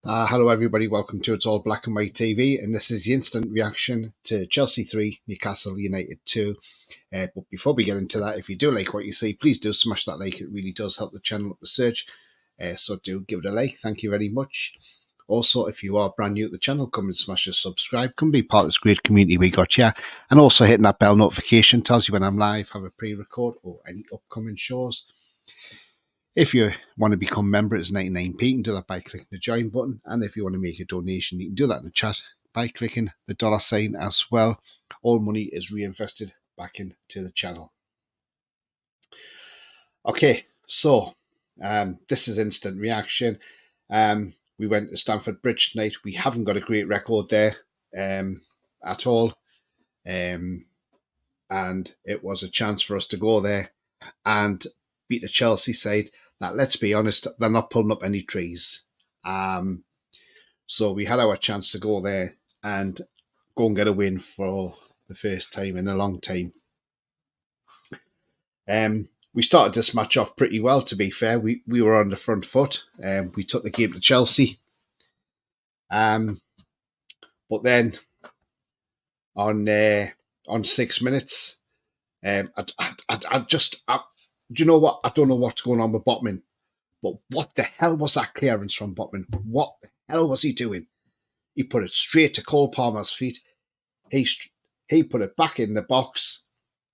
Hello everybody, welcome to It's All Black and White TV, and this is the instant reaction to Chelsea 3, Newcastle United 2. But before we get into that, if you do like what you see, please do smash that like. It really does help the channel up the search, so do give it a like. Thank you very much. Also, if you are brand new to the channel, come and smash the subscribe. Come be part of this great community we got here. And also hitting that bell notification tells you when I'm live, have a pre-record or any upcoming shows. If you want to become a member, it's 99p. You can do that by clicking the join button. And if you want to make a donation, you can do that in the chat by clicking the $sign as well. All money is reinvested back into the channel. Okay, so this is instant reaction. We went to Stamford Bridge tonight. We haven't got a great record there at all. And it was a chance for us to go there and beat the Chelsea side that, let's be honest, they're not pulling up any trees. So we had our chance to go there and go and get a win for the first time in a long time. We started this match off pretty well, to be fair. We were on the front foot. We took the game to Chelsea. But then on 6 minutes, do you know what? I don't know what's going on with Botman, but what the hell was that clearance from Botman? What the hell was he doing? He put it straight to Cole Palmer's feet. He put it back in the box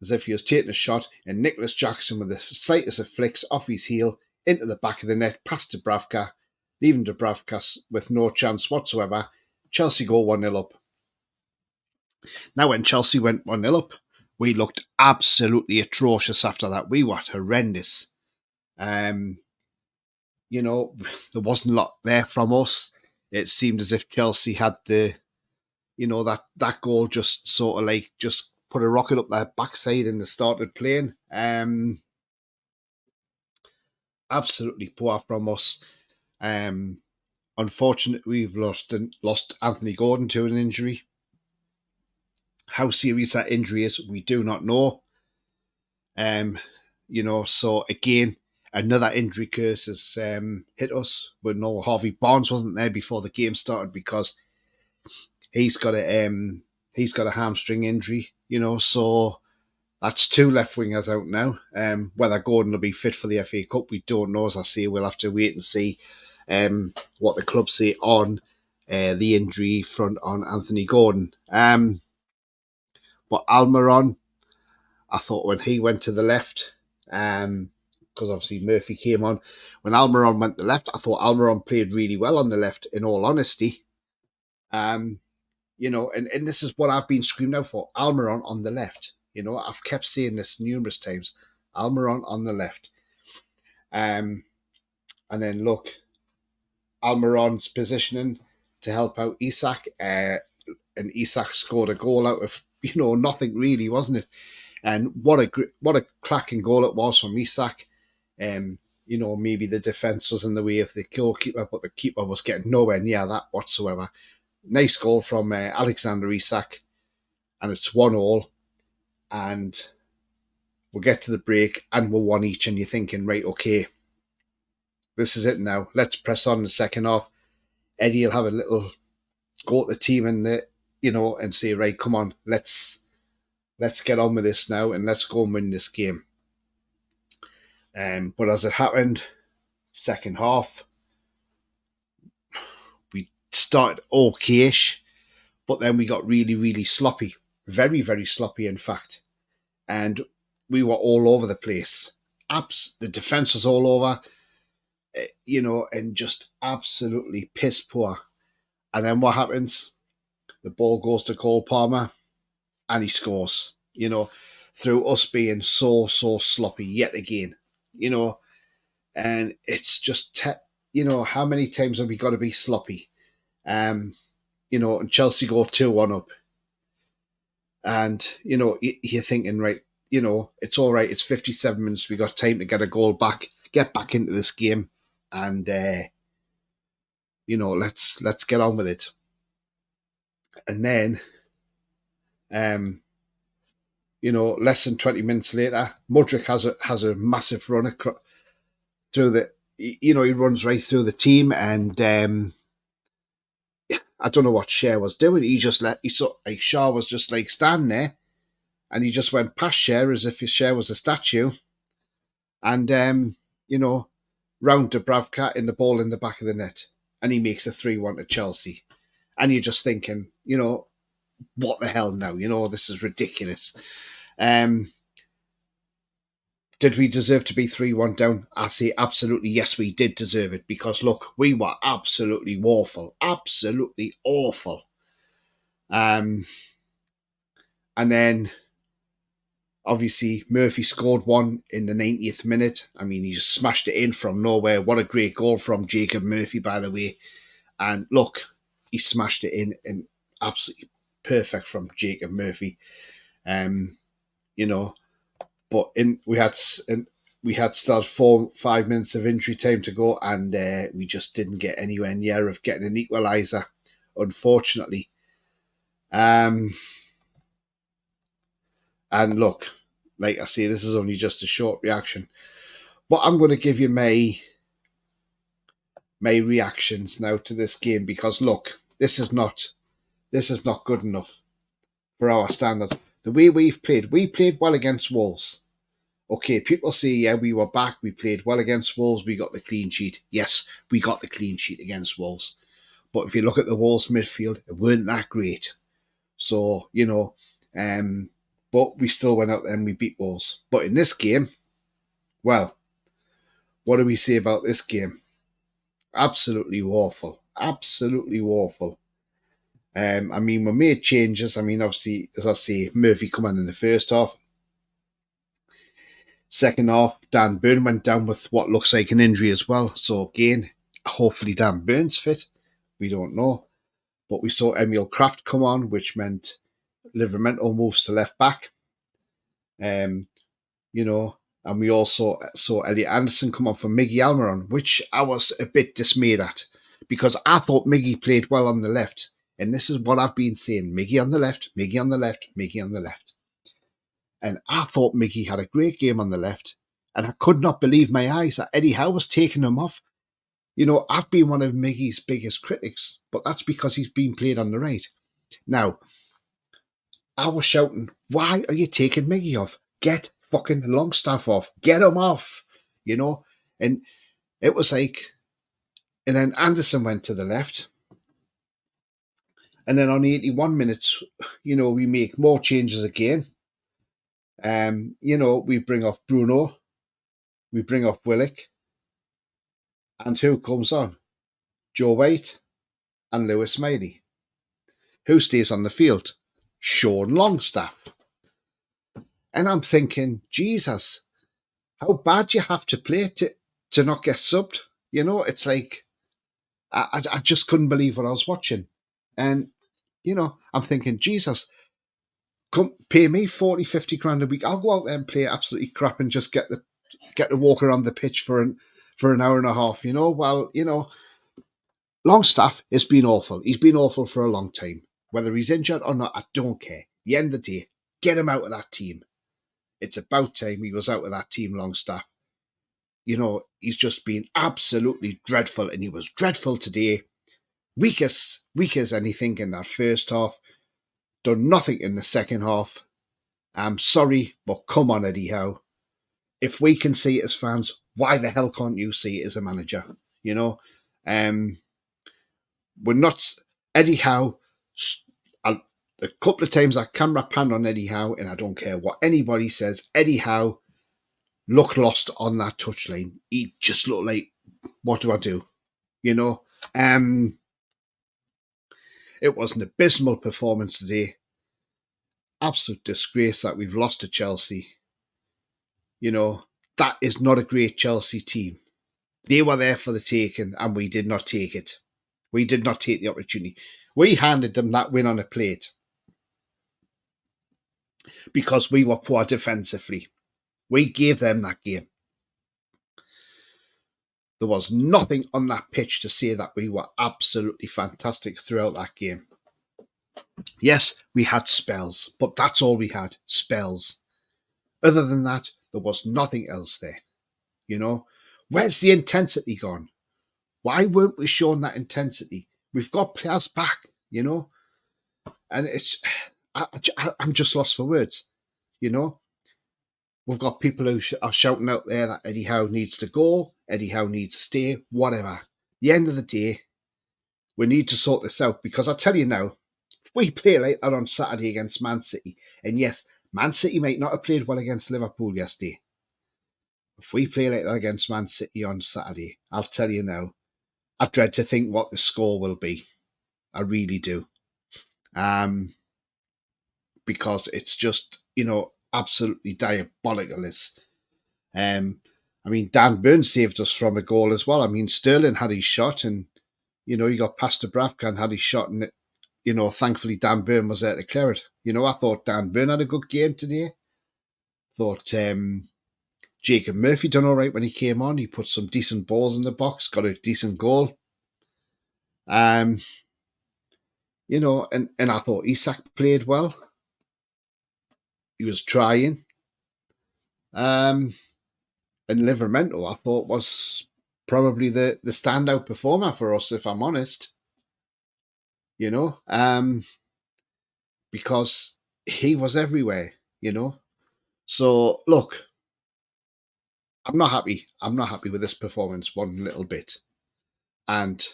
as if he was taking a shot, and Nicholas Jackson, with the slightest of flicks off his heel into the back of the net, past Dubravka, leaving Dubravka with no chance whatsoever. Chelsea go 1-0 up. Now, when Chelsea went 1-0 up, we looked absolutely atrocious after that. We were horrendous. There wasn't a lot there from us. It seemed as if Chelsea had that goal just sort of like just put a rocket up their backside and they started playing. Absolutely poor from us. Unfortunately, we've lost Anthony Gordon to an injury. How serious that injury is, we do not know. So again, another injury curse has hit us. We know Harvey Barnes wasn't there before the game started because he's got a hamstring injury. So that's 2 left wingers out now. Whether Gordon will be fit for the FA Cup, we don't know. As I say, we'll have to wait and see what the club say on the injury front on Anthony Gordon. But Almiron, I thought when he went to the left, because obviously Murphy came on. When Almiron went to the left, I thought Almiron played really well on the left, in all honesty. And this is what I've been screaming out for, Almiron on the left. I've kept saying this numerous times, Almiron on the left. And then look, Almiron's positioning to help out Isak, and Isak scored a goal out of nothing really, wasn't it? And what a cracking goal it was from Isak. Maybe the defence was in the way of the goalkeeper, but the keeper was getting nowhere near that whatsoever. Nice goal from Alexander Isak, and it's 1-1. And we'll get to the break, and we're 1 each, and you're thinking, right, okay, this is it now. Let's press on in the second half. Eddie will have a little go at the team and say, right, come on, let's get on with this now and let's go and win this game. But as it happened, second half, we started okay-ish, but then we got really, really sloppy. Very, very sloppy, in fact. And we were all over the place. The defence was all over, and just absolutely piss poor. And then what happens? The ball goes to Cole Palmer and he scores, through us being so sloppy yet again, and it's just, how many times have we got to be sloppy? And Chelsea go 2-1 up. And, you're thinking, right, it's all right. It's 57 minutes. We got time to get a goal back, get back into this game. And, let's get on with it. And then, less than 20 minutes later, Mudryk has a massive run through the, he runs right through the team, and I don't know what Cher was doing. Shaw was just like standing there, and he just went past Cher as if Cher was a statue, and round to Bravka in the ball in the back of the net, and he makes a 3-1 to Chelsea, and you're just thinking, what the hell now? This is ridiculous. Did we deserve to be 3-1 down? I say absolutely yes, we did deserve it, because look, we were absolutely awful. Absolutely awful. And then obviously Murphy scored one in the 90th minute. I mean, he just smashed it in from nowhere. What a great goal from Jacob Murphy, by the way. And look, he smashed it in, and absolutely perfect from Jacob Murphy. But we had still 4-5 minutes of injury time to go, and we just didn't get anywhere near of getting an equaliser, unfortunately. And look, like I say, this is only just a short reaction, but I'm going to give you my reactions now to this game, because look, this is not good enough for our standards. The way we played well against Wolves. Okay, people say, yeah, we were back, we played well against Wolves, we got the clean sheet. Yes, we got the clean sheet against Wolves. But if you look at the Wolves midfield, it weren't that great. So, but we still went out there and we beat Wolves. But in this game, well, what do we say about this game? Absolutely awful. Absolutely awful. I mean, we made changes. I mean, obviously, as I say, Murphy come in the first half. Second half, Dan Burn went down with what looks like an injury as well. So again, hopefully Dan Burn's fit. We don't know. But we saw Emil Kraft come on, which meant Livramento moves to left back. And we also saw Elliot Anderson come on for Miggy Almiron, which I was a bit dismayed at, because I thought Miggy played well on the left. And this is what I've been saying: Miggy on the left, Miggy on the left, Miggy on the left. And I thought Miggy had a great game on the left, and I could not believe my eyes that Eddie Howe was taking him off. I've been one of Miggy's biggest critics, but that's because he's been played on the right. Now, I was shouting, why are you taking Miggy off? Get fucking Longstaff off. Get him off. And it was like, and then Anderson went to the left. And then on 81 minutes, we make more changes again. We bring off Bruno. We bring off Willock. And who comes on? Joe White and Lewis Miley. Who stays on the field? Sean Longstaff. And I'm thinking, Jesus, how bad you have to play to not get subbed. It's like, I just couldn't believe what I was watching. And, I'm thinking, Jesus, come pay me 40, 50 grand a week. I'll go out there and play absolutely crap and just get to walk around the pitch for an hour and a half. Longstaff has been awful. He's been awful for a long time. Whether he's injured or not, I don't care. At the end of the day, get him out of that team. It's about time he was out of that team, Longstaff. He's just been absolutely dreadful, and he was dreadful today. Weak as anything in that first half. Done nothing in the second half. I'm sorry, but come on, Eddie Howe. If we can see it as fans, why the hell can't you see it as a manager? We're not Eddie Howe. A couple of times I camera panned on Eddie Howe, and I don't care what anybody says. Eddie Howe looked lost on that touchline. He just looked like, what do I do? It was an abysmal performance today. Absolute disgrace that we've lost to Chelsea. That is not a great Chelsea team. They were there for the taking, and we did not take it. We did not take the opportunity. We handed them that win on a plate because we were poor defensively. We gave them that game. There was nothing on that pitch to say that we were absolutely fantastic throughout that game. Yes, we had spells, but that's all we had, spells. Other than that, there was nothing else there. Where's the intensity gone? Why weren't we shown that intensity? We've got players back, you know, and I'm just lost for words, you know. We've got people who are shouting out there that Eddie Howe needs to go, Eddie Howe needs to stay, whatever. At the end of the day, we need to sort this out, because I tell you now, if we play like that on Saturday against Man City, and yes, Man City might not have played well against Liverpool yesterday. If we play like that against Man City on Saturday, I'll tell you now, I dread to think what the score will be. I really do. Because it's just, absolutely diabolical. I mean, Dan Burn saved us from a goal as well. I mean, Sterling had his shot, and, he got past Dubravka and had his shot, and, thankfully Dan Burn was there to clear it. I thought Dan Burn had a good game today. Thought Jacob Murphy done all right when he came on. He put some decent balls in the box, got a decent goal. And I thought Isak played well. He was trying. And Livramento, I thought, was probably the standout performer for us, if I'm honest. Because he was everywhere, So, look, I'm not happy. I'm not happy with this performance one little bit. And,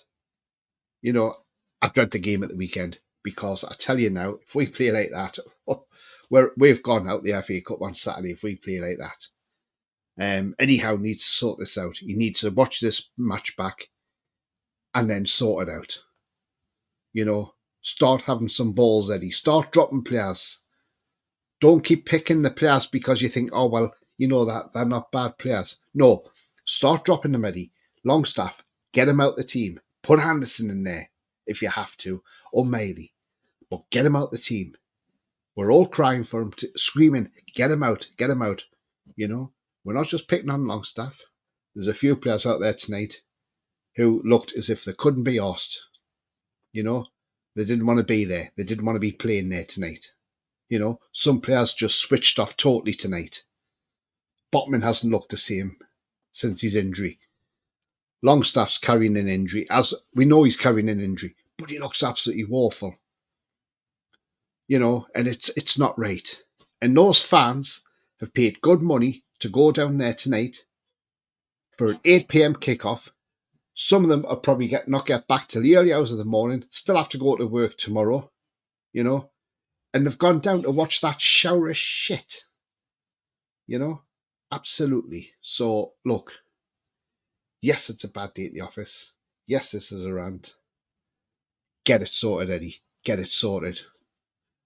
I dread the game at the weekend, because I tell you now, if we play like that, we've gone out the FA Cup on Saturday if we play like that. Eddie Howe needs to sort this out. He needs to watch this match back and then sort it out. Start having some balls, Eddie. Start dropping players. Don't keep picking the players because you think, oh, well, that they're not bad players. No, start dropping them, Eddie. Longstaff, get him out the team. Put Anderson in there if you have to, or Mailey. But get him out the team. We're all crying for him, screaming, get him out, get him out. We're not just picking on Longstaff. There's a few players out there tonight who looked as if they couldn't be arsed. They didn't want to be there. They didn't want to be playing there tonight. Some players just switched off totally tonight. Botman hasn't looked the same since his injury. Longstaff's carrying an injury. As we know, he's carrying an injury, but he looks absolutely woeful. And it's not right. And those fans have paid good money to go down there tonight for an 8 p.m. kickoff. Some of them are probably not get back till the early hours of the morning, still have to go to work tomorrow, and they've gone down to watch that shower of shit, absolutely. So, look, yes, it's a bad day at the office. Yes, this is a rant. Get it sorted, Eddie. Get it sorted.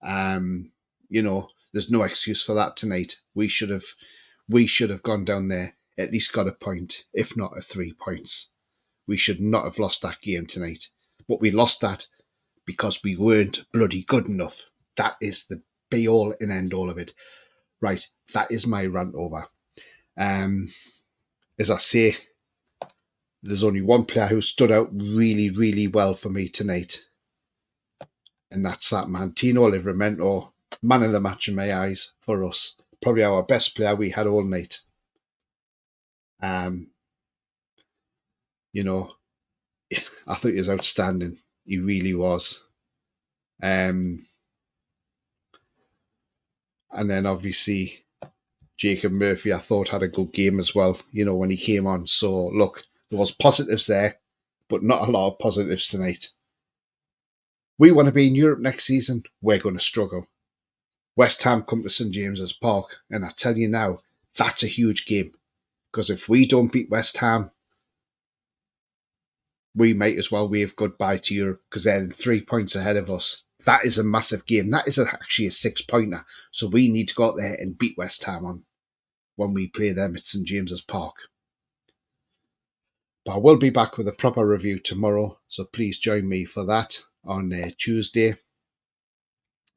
There's no excuse for that tonight. We should have gone down there, at least got a point, if not 3 points. We should not have lost that game tonight. But we lost that because we weren't bloody good enough. That is the be-all and end-all of it. Right, that is my rant over. As I say, there's only one player who stood out really, really well for me tonight. And that's that man, Tino Livramento, man of the match in my eyes for us. Probably our best player we had all night. I thought he was outstanding. He really was. And then obviously Jacob Murphy, I thought, had a good game as well, when he came on. So look, there was positives there, but not a lot of positives tonight. We want to be in Europe next season. We're going to struggle. West Ham come to St James's Park, and I tell you now, that's a huge game. Because if we don't beat West Ham, we might as well wave goodbye to Europe, because they're 3 points ahead of us. That is a massive game. That is actually a 6-pointer. So we need to go out there and beat West Ham on when we play them at St James's Park. But I will be back with a proper review tomorrow, so please join me for that on Tuesday, in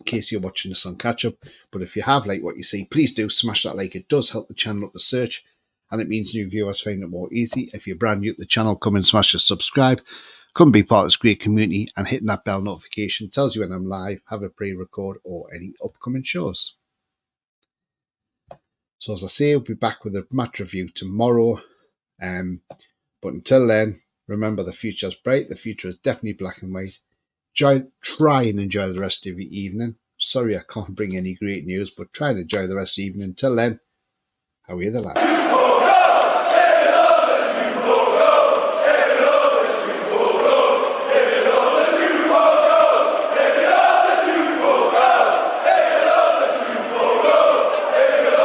case you're watching this on catch-up. But if you have liked what you see, please do smash that like. It does help the channel up the search, and it means new viewers find it more easy. If you're brand new to the channel, come and smash the subscribe. Come be part of this great community, and hitting that bell notification tells you when I'm live, have a pre-record, or any upcoming shows. So as I say, I'll be back with a match review tomorrow. But until then, Remember, the future's bright. The future is definitely black and white. Try and enjoy the rest of your evening. Sorry I can't bring any great news, but try and enjoy the rest of the evening. Until then, how are you the lads?